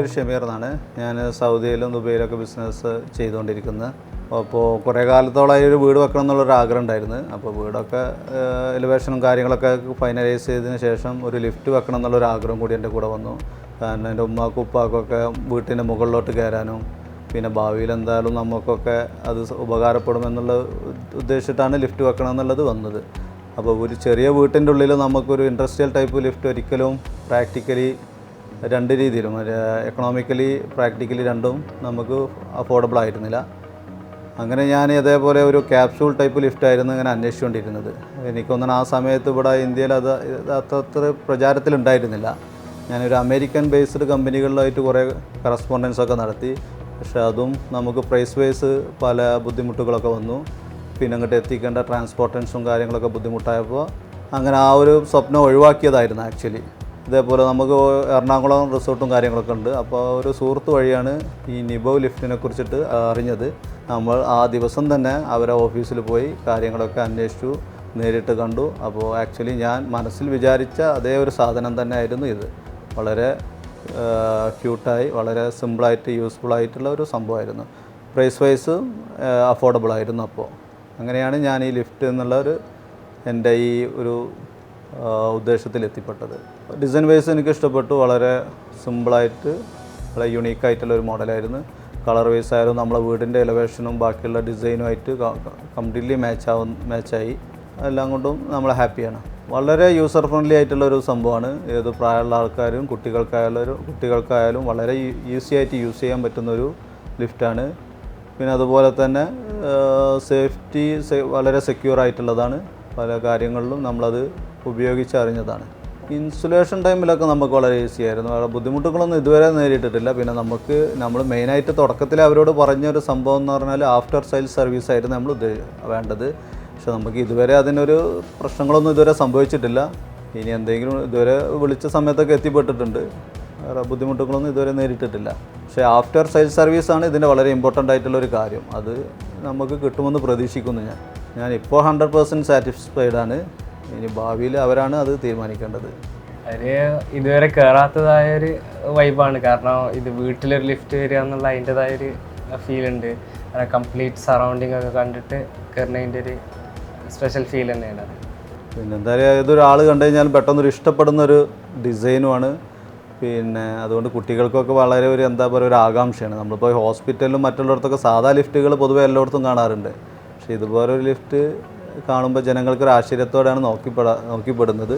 പേര് ഷമീർ എന്നാണ്. ഞാൻ സൗദിയിലും ദുബൈയിലൊക്കെ ബിസിനസ് ചെയ്തുകൊണ്ടിരിക്കുന്നത്. അപ്പോൾ കുറേ കാലത്തോളമായി ഒരു വീട് വെക്കണം എന്നുള്ളൊരു ആഗ്രഹം ഉണ്ടായിരുന്നു. അപ്പോൾ വീടൊക്കെ എലിവേഷനും കാര്യങ്ങളൊക്കെ ഫൈനലൈസ് ചെയ്തതിന് ശേഷം ഒരു ലിഫ്റ്റ് വെക്കണം എന്നുള്ളൊരു ആഗ്രഹം കൂടി എൻ്റെ കൂടെ വന്നു. കാരണം എൻ്റെ ഉമ്മാക്കും ഉപ്പാക്കൊക്കെ വീട്ടിൻ്റെ മുകളിലോട്ട് കയറാനും പിന്നെ ഭാവിയിൽ എന്തായാലും നമുക്കൊക്കെ അത് ഉപകാരപ്പെടുമെന്നുള്ള ഉദ്ദേശിച്ചിട്ടാണ് ലിഫ്റ്റ് വെക്കണം എന്നുള്ളത് വന്നത്. അപ്പോൾ ഒരു ചെറിയ വീട്ടിൻ്റെ ഉള്ളിൽ നമുക്കൊരു ഇൻഡസ്ട്രിയൽ ടൈപ്പ് ലിഫ്റ്റ് ഒരിക്കലും പ്രാക്ടിക്കലി രണ്ട് രീതിയിലും എക്കണോമിക്കലി പ്രാക്ടിക്കലി രണ്ടും നമുക്ക് അഫോർഡബിൾ ആയിരുന്നില്ല. അങ്ങനെ ഞാൻ ഇതേപോലെ ഒരു ക്യാപ്സ്യൂൾ ടൈപ്പ് ലിഫ്റ്റായിരുന്നു ഇങ്ങനെ അന്വേഷിച്ചുകൊണ്ടിരുന്നത്. എനിക്കൊന്നും ആ സമയത്ത് ഇവിടെ ഇന്ത്യയിൽ അത് അത്ര പ്രചാരത്തിലുണ്ടായിരുന്നില്ല. ഞാനൊരു അമേരിക്കൻ ബേസ്ഡ് കമ്പനികളിലായിട്ട് കുറേ കറസ്പോണ്ടൻസൊക്കെ നടത്തി. പക്ഷേ അതും നമുക്ക് പ്രൈസ് വൈസ് പല ബുദ്ധിമുട്ടുകളൊക്കെ വന്നു. പിന്നെ അങ്ങോട്ട് എത്തിക്കേണ്ട ട്രാൻസ്പോർട്ടേഷനും കാര്യങ്ങളൊക്കെ ബുദ്ധിമുട്ടായപ്പോൾ അങ്ങനെ ആ ഒരു സ്വപ്നം ഒഴിവാക്കിയതായിരുന്നു ആക്ച്വലി. ഇതേപോലെ നമുക്ക് എറണാകുളം റിസോർട്ടും കാര്യങ്ങളൊക്കെ ഉണ്ട്. അപ്പോൾ ഒരു സുഹൃത്ത് വഴിയാണ് ഈ നിബോ ലിഫ്റ്റിനെ കുറിച്ചിട്ട് അറിഞ്ഞത്. നമ്മൾ ആ ദിവസം തന്നെ അവരെ ഓഫീസിൽ പോയി കാര്യങ്ങളൊക്കെ അന്വേഷിച്ചു, നേരിട്ട് കണ്ടു. അപ്പോൾ ആക്ച്വലി ഞാൻ മനസ്സിൽ വിചാരിച്ച അതേ ഒരു സാധനം തന്നെ ആയിരുന്നു ഇത്. വളരെ ക്യൂട്ടായി വളരെ സിമ്പിളായിട്ട് യൂസ്ഫുള്ളായിട്ടുള്ള ഒരു സംഭവമായിരുന്നു. പ്രൈസ് വൈസ് അഫോർഡബിൾ ആയിരുന്നു. അപ്പോൾ അങ്ങനെയാണ് ഞാൻ ഈ ലിഫ്റ്റ് എന്നുള്ള എൻ്റെ ഈ ഒരു ഉദ്ദേശത്തിൽ എത്തിപ്പെട്ടത്. ഡിസൈൻ വൈസ് എനിക്ക് ഇഷ്ടപ്പെട്ടു. വളരെ സിമ്പിളായിട്ട് വളരെ യുണീക്കായിട്ടുള്ള ഒരു മോഡലായിരുന്നു. കളർ വൈസ് ആയാലും നമ്മളെ വീടിൻ്റെ എലവേഷനും ബാക്കിയുള്ള ഡിസൈനുമായിട്ട് കംപ്ലീറ്റ്ലി മാച്ചായി. എല്ലാം കൊണ്ടും നമ്മൾ ഹാപ്പിയാണ്. വളരെ യൂസർ ഫ്രണ്ട്ലി ആയിട്ടുള്ള ഒരു സംഭവമാണ്. ഏത് പ്രായമുള്ള ആൾക്കാരും കുട്ടികൾക്കായാലും വളരെ ഈസി ആയിട്ട് യൂസ് ചെയ്യാൻ പറ്റുന്നൊരു ലിഫ്റ്റാണ്. പിന്നെ അതുപോലെ തന്നെ സേഫ്റ്റി വളരെ സെക്യൂർ ആയിട്ടുള്ളതാണ്. പല കാര്യങ്ങളിലും നമ്മളത് ഉപയോഗിച്ചറിഞ്ഞതാണ്. ഇൻസുലേഷൻ ടൈമിലൊക്കെ നമുക്ക് വളരെ ഈസി ആയിരുന്നു. വളരെ ബുദ്ധിമുട്ടുകളൊന്നും ഇതുവരെ നേരിട്ടിട്ടില്ല. പിന്നെ നമ്മൾ മെയിനായിട്ട് തുടക്കത്തിൽ അവരോട് പറഞ്ഞൊരു സംഭവം എന്ന് പറഞ്ഞാൽ ആഫ്റ്റർ സെയിൽസ് സർവീസായിരുന്നു നമ്മൾ വേണ്ടത്. പക്ഷെ നമുക്ക് ഇതുവരെ അതിനൊരു പ്രശ്നങ്ങളൊന്നും ഇതുവരെ സംഭവിച്ചിട്ടില്ല. ഇനി എന്തെങ്കിലും ഇതുവരെ വിളിച്ച സമയത്തൊക്കെ എത്തിപ്പെട്ടിട്ടുണ്ട്. വേറെ ബുദ്ധിമുട്ടുകളൊന്നും ഇതുവരെ നേരിട്ടിട്ടില്ല. പക്ഷേ ആഫ്റ്റർ സെയിൽസ് സർവീസാണ് ഇതിൻ്റെ വളരെ ഇമ്പോർട്ടൻ്റ് ആയിട്ടുള്ളൊരു കാര്യം. അത് നമുക്ക് കിട്ടുമെന്ന് പ്രതീക്ഷിക്കുന്നു. ഞാനിപ്പോൾ 100% സാറ്റിസ്ഫൈഡ് ആണ്. ഇനി ഭാവിയിൽ അവരാണ് അത് തീരുമാനിക്കേണ്ടത്. അതിന് ഇതുവരെ കയറാത്തതായൊരു വൈബാണ്. കാരണം ഇത് വീട്ടിലൊരു ലിഫ്റ്റ് വരിക എന്നുള്ള അതിൻ്റെതായൊരു ഫീലുണ്ട്. കംപ്ലീറ്റ് സറൗണ്ടിങ് ഒക്കെ കണ്ടിട്ട് കയറുന്നതിൻ്റെ ഒരു സ്പെഷ്യൽ ഫീൽ തന്നെയാണ്. പിന്നെ എന്തായാലും ഏതൊരാൾ കണ്ടു കഴിഞ്ഞാലും പെട്ടെന്നൊരു ഇഷ്ടപ്പെടുന്നൊരു ഡിസൈനുമാണ്. പിന്നെ അതുകൊണ്ട് കുട്ടികൾക്കൊക്കെ വളരെ ഒരു ഒരു ആകാംക്ഷയാണ്. നമ്മളിപ്പോൾ ഹോസ്പിറ്റലിലും മറ്റുള്ളിടത്തൊക്കെ സാധാ ലിഫ്റ്റുകൾ പൊതുവെ എല്ലായിടത്തും കാണാറുണ്ട്. പക്ഷേ ഇതുപോലൊരു ലിഫ്റ്റ് കാണുമ്പോൾ ജനങ്ങൾക്കൊരു ആശ്ചര്യത്തോടെയാണ് നോക്കിപ്പെടുന്നത്.